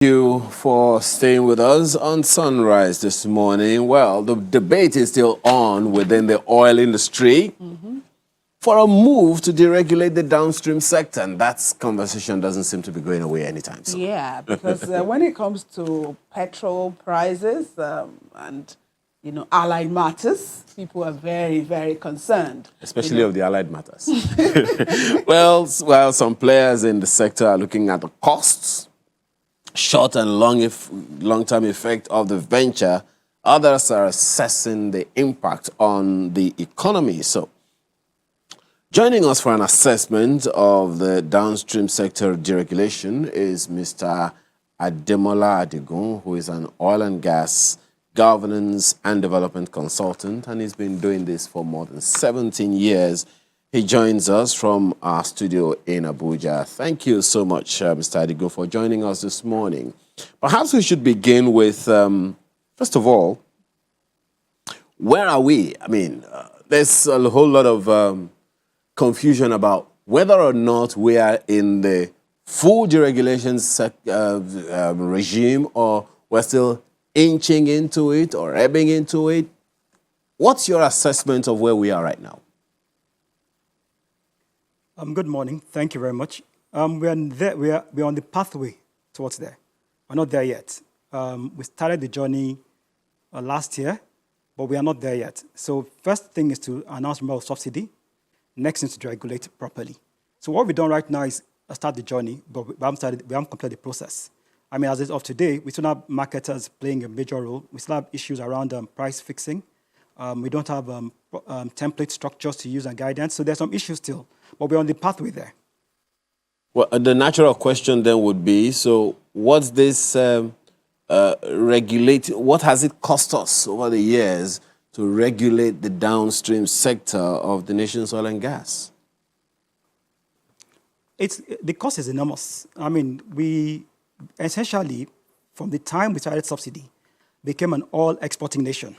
You for staying with us on Sunrise this morning. Well, the debate is still on within the oil industry for a move to deregulate the downstream sector, and that conversation doesn't seem to be going away anytime soon. Yeah, because when it comes to petrol prices and allied matters, people are very, very concerned. Especially of the allied matters. Well, some players in the sector are looking at the costs, short and long-term effect of the venture. Others are assessing the impact on the economy. So, joining us for an assessment of the downstream sector deregulation is Mr. Ademola Adigun, who is an oil and gas governance and development consultant, and he's been doing this for more than 17 years. He joins us from our studio in Abuja. Thank you so much, Mr. Adigun, for joining us this morning. Perhaps we should begin with, first of all, where are we? I mean, there's a whole lot of confusion about whether or not we are in the full deregulation regime or we're still inching into it or ebbing into it. What's your assessment of where we are right now? Good morning. Thank you very much. We're on the pathway towards there. We're not there yet. We started the journey last year, but we are not there yet. So first thing is to announce removal of subsidy. Next is to regulate properly. So what we've done right now is start the journey, but we haven't completed the process. I mean, as of today, we still have marketers playing a major role. We still have issues around price fixing. We don't have template structures to use and guidance. So there's some issues still, but we're on the pathway there. Well, the natural question then would be, so what's this what has it cost us over the years to regulate the downstream sector of the nation's oil and gas? The cost is enormous. I mean, we essentially, from the time we started subsidy, became an oil exporting nation.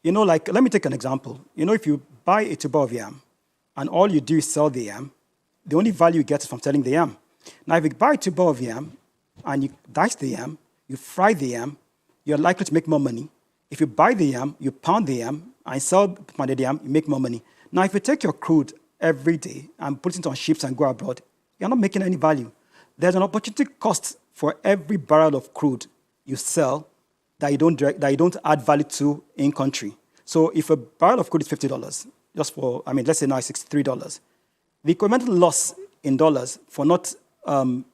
Let me take an example. If you buy a tuber of yam and all you do is sell the yam, the only value you get is from selling the yam. Now, if you buy a tuber of yam and you dice the yam, you fry the yam, you're likely to make more money. If you buy the yam, you pound the yam, and sell pounded yam, you make more money. Now, if you take your crude every day and put it on ships and go abroad, you're not making any value. There's an opportunity cost for every barrel of crude you sell that you don't add value to in country. So if a barrel of crude is $50, let's say now it's $63, the incremental loss in dollars for not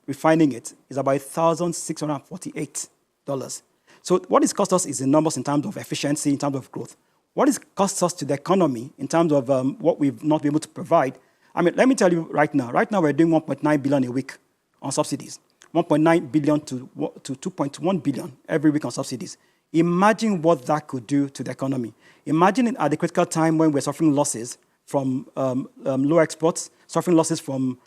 refining it is about $1,648. So what it costs us is enormous in terms of efficiency, in terms of growth. What it costs us to the economy in terms of what we've not been able to provide. I mean, let me tell you right now. Right now, we're doing 1.9 billion a week on subsidies. 1.9 billion to 2.1 billion every week on subsidies. Imagine what that could do to the economy. Imagine at the critical time when we're suffering losses from low exports, suffering losses from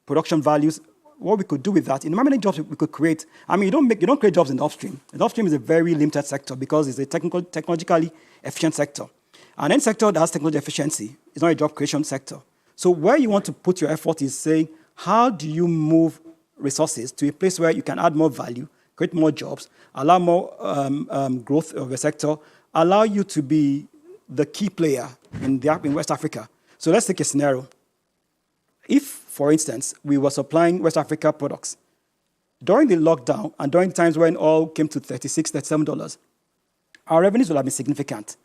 production values, what we could do with that. In how many jobs we could create. I mean, you don't create jobs in the upstream. The upstream is a very limited sector because it's a technologically efficient sector. And any sector that has technology efficiency is not a job creation sector. So where you want to put your effort is saying, how do you move resources to a place where you can add more value, create more jobs, allow more growth of the sector, allow you to be the key player in West Africa. So let's take a scenario. If, for instance, we were supplying West Africa products, during the lockdown and during times when oil came to $36, $37, our revenues will have been significant.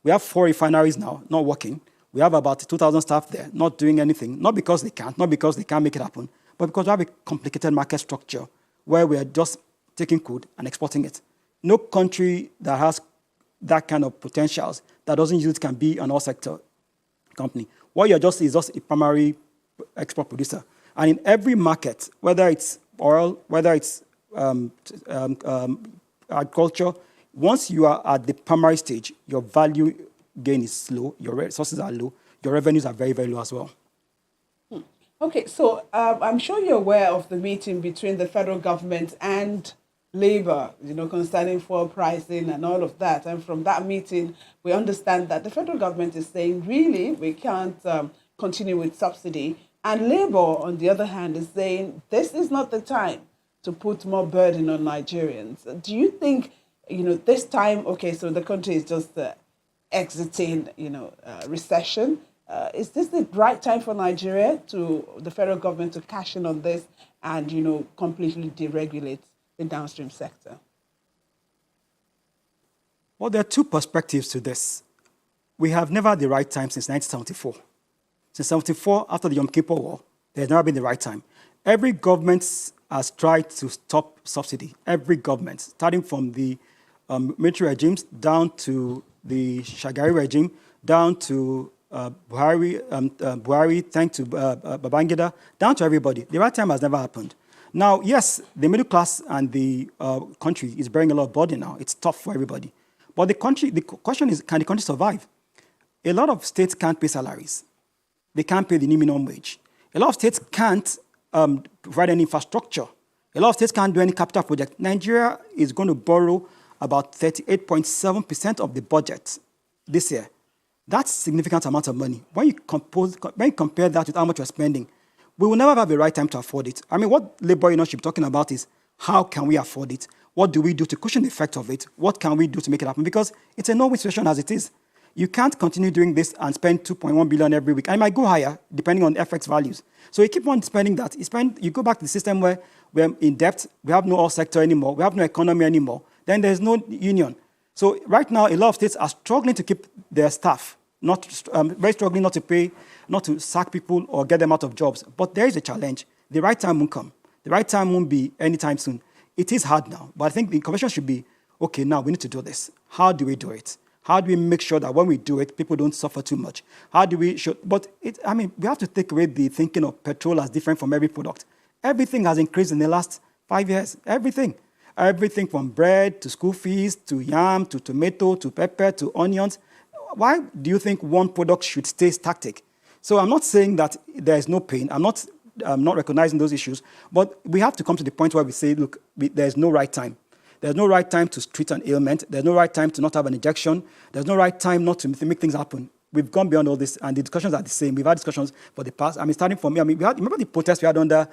We have 4 refineries now, not working. We have about 2,000 staff there, not doing anything, not because they can't make it happen, but because we have a complicated market structure where we are just taking crude and exporting it. No country that has that kind of potentials that doesn't use it can be an oil sector company. What you're just is just a primary export producer. And in every market, whether it's oil, whether it's agriculture, once you are at the primary stage, your value gain is low, your resources are low, your revenues are very, very low as well. Okay, so I'm sure you're aware of the meeting between the federal government and Labour, concerning fuel pricing and all of that. And from that meeting, we understand that the federal government is saying, really, we can't continue with subsidy. And Labour, on the other hand, is saying this is not the time to put more burden on Nigerians. Do you think, this time, okay, so the country is just exiting, recession. Is this the right time for Nigeria, the federal government, to cash in on this and, completely deregulate the downstream sector? Well, there are two perspectives to this. We have never had the right time since 1974. Since 1974, after the Yom Kippur War, there's never been the right time. Every government has tried to stop subsidy. Every government, starting from the military regimes down to the Shagari regime, down to Buhari, thanks to Babangida, down to everybody. The right time has never happened. Now, yes, the middle class and the country is bearing a lot of burden now. It's tough for everybody. But the question is, can the country survive? A lot of states can't pay salaries. They can't pay the minimum wage. A lot of states can't provide any infrastructure. A lot of states can't do any capital project. Nigeria is going to borrow about 38.7% of the budget this year. That's a significant amount of money. When you compare that with how much we're spending, we will never have the right time to afford it. I mean, what Labour Union should be talking about is how can we afford it? What do we do to cushion the effect of it? What can we do to make it happen? Because it's a no-win situation as it is. You can't continue doing this and spend 2.1 billion every week. And it might go higher depending on FX values. So you keep on spending that. You go back to the system where we're in debt, we have no oil sector anymore, we have no economy anymore, then there's no union. So right now, a lot of states are struggling to keep their staff, very struggling not to pay, not to sack people or get them out of jobs. But there is a challenge. The right time won't come. The right time won't be anytime soon. It is hard now, but I think the conversation should be, okay, now we need to do this. How do we do it? How do we make sure that when we do it, people don't suffer too much? How do we we have to take away the thinking of petrol as different from every product. Everything has increased in the last 5 years. Everything. Everything from bread to school fees to yam to tomato to pepper to onions. Why do you think one product should stay static? So I'm not saying that there is no pain. I'm not recognizing those issues. But we have to come to the point where we say, look, there's no right time. There's no right time to treat an ailment. There's no right time to not have an injection. There's no right time not to make things happen. We've gone beyond all this, and the discussions are the same. We've had discussions for the past. Starting from me, remember the protests we had under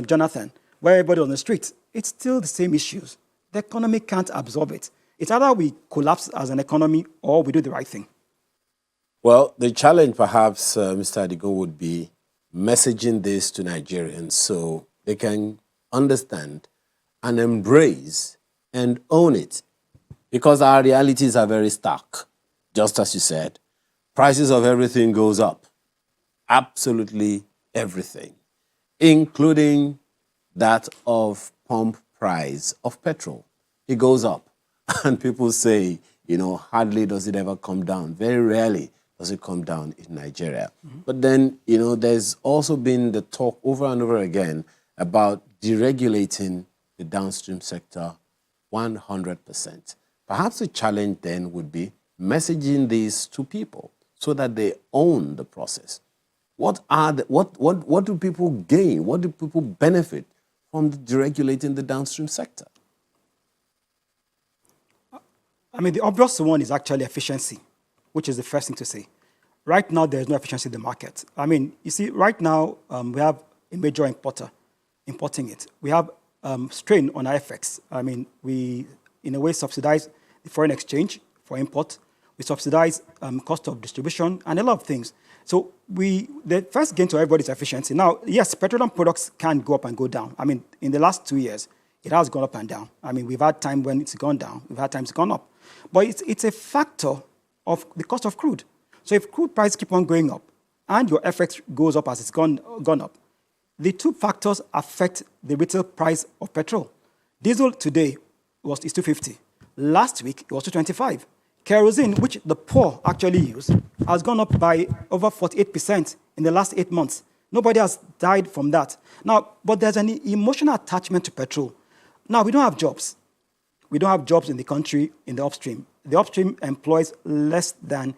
Jonathan, where everybody was on the street? It's still the same issues. The economy can't absorb it. It's either we collapse as an economy or we do the right thing. Well, the challenge perhaps, Mr. Adigun, would be messaging this to Nigerians so they can understand and embrace and own it. Because our realities are very stark. Just as you said, prices of everything goes up. Absolutely everything, including that of pump price of petrol. It goes up. And people say, hardly does it ever come down. Very rarely does it come down in Nigeria. Mm-hmm. But then, there's also been the talk over and over again about deregulating the downstream sector 100%. Perhaps the challenge then would be messaging this to people so that they own the process. What do people gain? What do people benefit from deregulating the downstream sector? The obvious one is actually efficiency, which is the first thing to say. Right now, there's no efficiency in the market. You see, right now, we have a major importer importing it. We have strain on our FX. We, in a way, subsidize the foreign exchange for import. We subsidize cost of distribution and a lot of things. So the first gain to everybody is efficiency. Now, yes, petroleum products can go up and go down. In the last 2 years, it has gone up and down. We've had time when it's gone down. We've had times it's gone up. But it's a factor of the cost of crude. So if crude prices keep on going up and your FX goes up as it's gone up, the two factors affect the retail price of petrol. Diesel today is $2.50. Last week, it was $2.25. Kerosene, which the poor actually use, has gone up by over 48% in the last 8 months. Nobody has died from that. Now, but there's an emotional attachment to petrol. Now, we don't have jobs. We don't have jobs in the country in the upstream. The upstream employs less than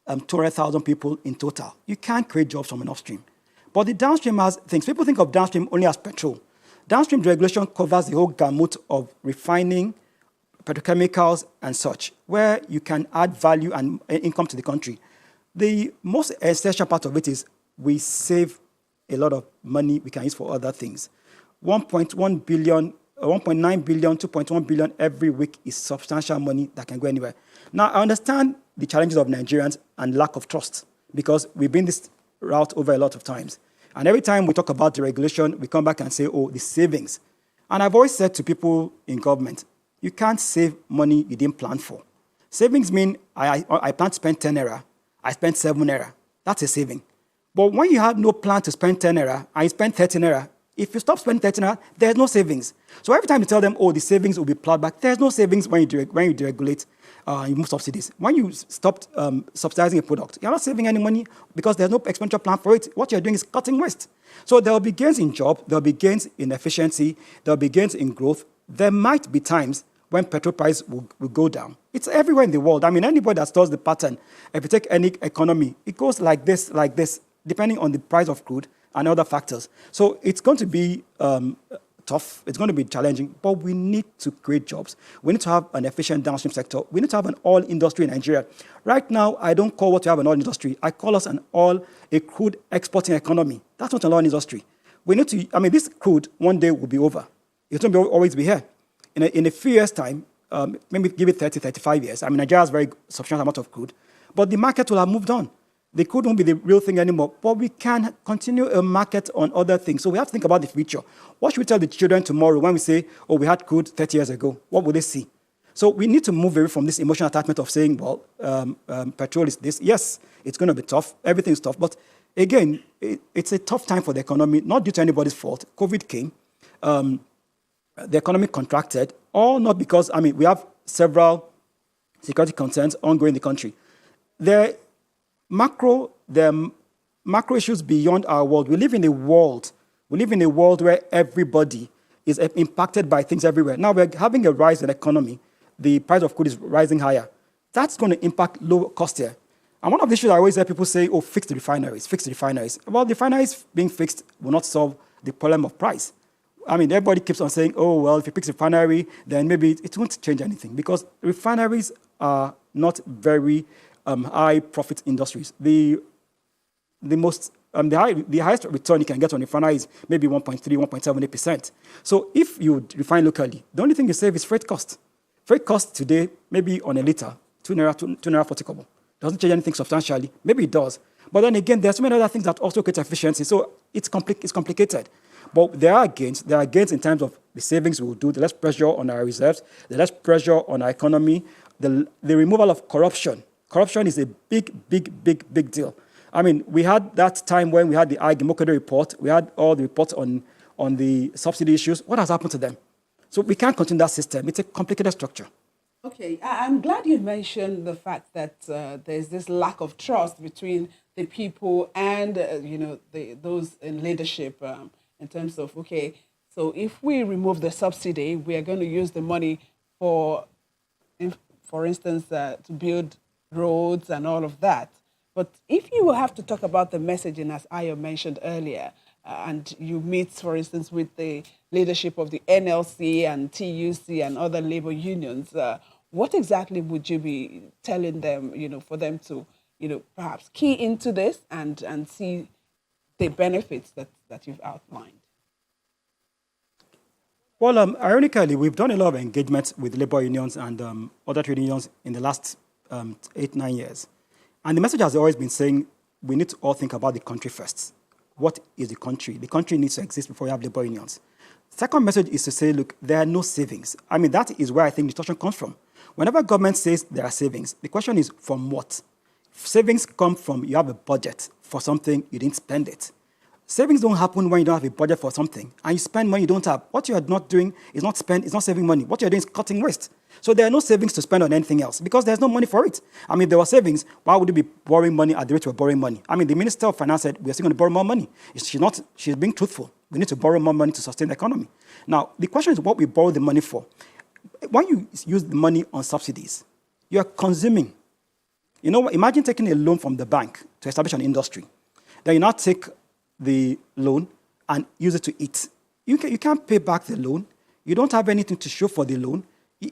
200,000 people in total. You can't create jobs from an upstream. But the downstream has things. People think of downstream only as petrol. Downstream deregulation covers the whole gamut of refining, petrochemicals, and such, where you can add value and income to the country. The most essential part of it is we save a lot of money we can use for other things. 1.1 billion, 1.9 billion, 2.1 billion every week is substantial money that can go anywhere. Now, I understand the challenges of Nigerians and lack of trust because we've been this route over a lot of times. And every time we talk about deregulation, we come back and say, oh, the savings. And I've always said to people in government, you can't save money you didn't plan for. Savings mean I plan to spend 10 naira, I spend 7 naira. That's a saving. But when you have no plan to spend 10 naira and you spend 30 naira, if you stop spending 30 naira, there's no savings. So every time you tell them, oh, the savings will be plowed back, there's no savings when you deregulate, you move subsidies. When you stop subsidizing a product, you're not saving any money because there's no expenditure plan for it. What you're doing is cutting waste. So there will be gains in job, there will be gains in efficiency, there will be gains in growth. There might be times when petrol price will go down. It's everywhere in the world. I mean, anybody that studies the pattern, if you take any economy, it goes like this, depending on the price of crude and other factors. So it's going to be tough. It's going to be challenging, but we need to create jobs. We need to have an efficient downstream sector. We need to have an oil industry in Nigeria. Right now, I don't call what we have an oil industry. I call us a crude exporting economy. That's not an oil industry. We need to, this crude one day will be over. It's going to always be here. In a few years' time, maybe give it 30, 35 years. Nigeria has a very substantial amount of crude, but the market will have moved on. The crude won't be the real thing anymore, but we can continue a market on other things. So we have to think about the future. What should we tell the children tomorrow when we say, oh, we had crude 30 years ago? What will they see? So we need to move away from this emotional attachment of saying, well, petrol is this. Yes, it's going to be tough. Everything is tough. But again, it's a tough time for the economy, not due to anybody's fault. COVID came. The economy contracted, all not because, we have several security concerns ongoing in the country. The macro issues beyond our world. We live in a world where everybody is impacted by things everywhere. Now we're having a rise in the economy. The price of crude is rising higher. That's going to impact low cost here. And one of the issues I always hear people say, oh, fix the refineries. Well, the refineries being fixed will not solve the problem of price. Everybody keeps on saying, oh, well, if you fix a refinery, then maybe it won't change anything because refineries are not very high profit industries. The highest return you can get on refinery is maybe 1.3, 1.78%. So if you refine locally, the only thing you save is freight cost. Freight cost today, maybe on a liter, 2 naira 40 kobo. Doesn't change anything substantially. Maybe it does. But then again, there are so many other things that also create efficiency. So it's complicated. But there are gains. There are gains in terms of the savings we will do, the less pressure on our reserves, the less pressure on our economy, the removal of corruption. Corruption is a big deal. We had that time when we had the Mokodo report. We had all the reports on the subsidy issues. What has happened to them? So we can't continue that system. It's a complicated structure. Okay, I'm glad you mentioned the fact that there's this lack of trust between the people and those in leadership in terms of, okay, so if we remove the subsidy, we are going to use the money for instance, to build roads and all of that. But if you will have to talk about the messaging, as Ayo mentioned earlier, and you meet, for instance, with the leadership of the NLC and TUC and other labor unions, what exactly would you be telling them, for them to, perhaps key into this and see the benefits that you've outlined? Well, ironically, we've done a lot of engagement with labor unions and other trade unions in the last 8-9 years. And the message has always been saying we need to all think about the country first. What is the country? The country needs to exist before you have labor unions. Second message is to say, look, there are no savings. That is where I think distortion comes from. Whenever government says there are savings, the question is from what? Savings come from you have a budget for something, you didn't spend it. Savings don't happen when you don't have a budget for something and you spend money you don't have. What you are not doing is not saving money. What you're doing is cutting waste. So there are no savings to spend on anything else because there's no money for it. If there were savings, why would you be borrowing money at the rate we're borrowing money? The Minister of Finance said we're still going to borrow more money. She's being truthful. We need to borrow more money to sustain the economy. Now, the question is what we borrow the money for. When you use the money on subsidies, you are consuming. Imagine taking a loan from the bank to establish an industry. Then you now take the loan and use it to eat. You can't pay back the loan. You don't have anything to show for the loan,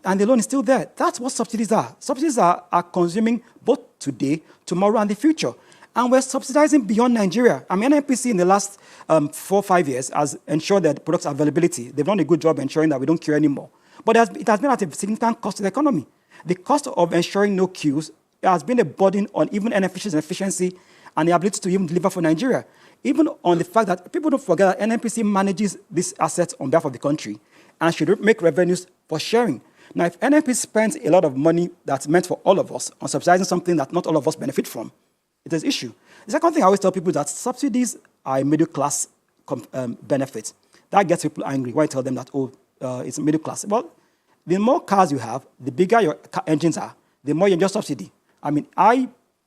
and the loan is still there. That's what subsidies are. Subsidies are consuming both today, tomorrow, and the future. And we're subsidizing beyond Nigeria. I mean, NNPC in the last 4 or 5 years has ensured that products availability. They've done a good job ensuring that we don't queue anymore. But it has been at a significant cost to the economy. The cost of ensuring no queues has been a burden on even NNPC's efficiency and the ability to even deliver for Nigeria. Even on the fact that people don't forget that NNPC manages these assets on behalf of the country and should make revenues for sharing. Now, if NNPC spends a lot of money that's meant for all of us on subsidizing something that not all of us benefit from, it is an issue. The second thing I always tell people is that subsidies are a middle class benefit. That gets people angry when I tell them that, it's a middle class. Well, the more cars you have, the bigger your engines are, the more you enjoy subsidy. I mean,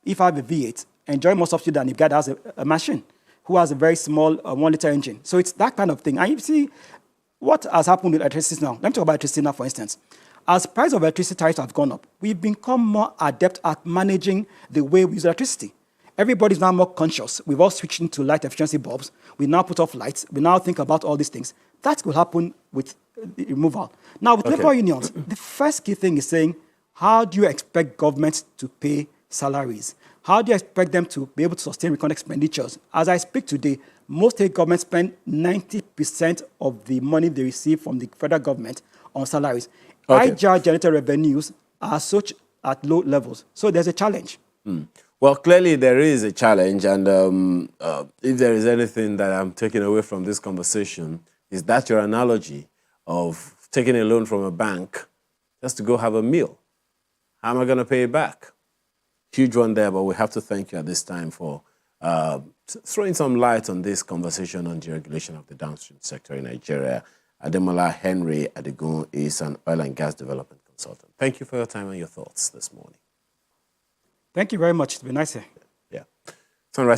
if I have a V8, enjoy more subsidy than if a guy that has a machine who has a very small 1-liter engine. So it's that kind of thing. And you see what has happened with electricity now. Let me talk about electricity now, for instance. As price of electricity tariffs have gone up, we've become more adept at managing the way we use electricity. Everybody's now more conscious. We've all switched into light efficiency bulbs. We now put off lights. We now think about all these things. That will happen with the removal. Now, with labor unions, the first key thing is saying, how do you expect governments to pay salaries? How do you expect them to be able to sustain recurrent expenditures? As I speak today, most state governments spend 90% of the money they receive from the federal government on salaries. IGR-generated revenues are such at low levels. So there's a challenge. Well, clearly there is a challenge, and if there is anything that I'm taking away from this conversation, is that your analogy of taking a loan from a bank just to go have a meal. How am I going to pay it back? Huge one there, but we have to thank you at this time for throwing some light on this conversation on deregulation of the downstream sector in Nigeria. Ademola Henry Adigun is an oil and gas development consultant. Thank you for your time and your thoughts this morning. Thank you very much. It's been nice here. Yeah. Sunrise.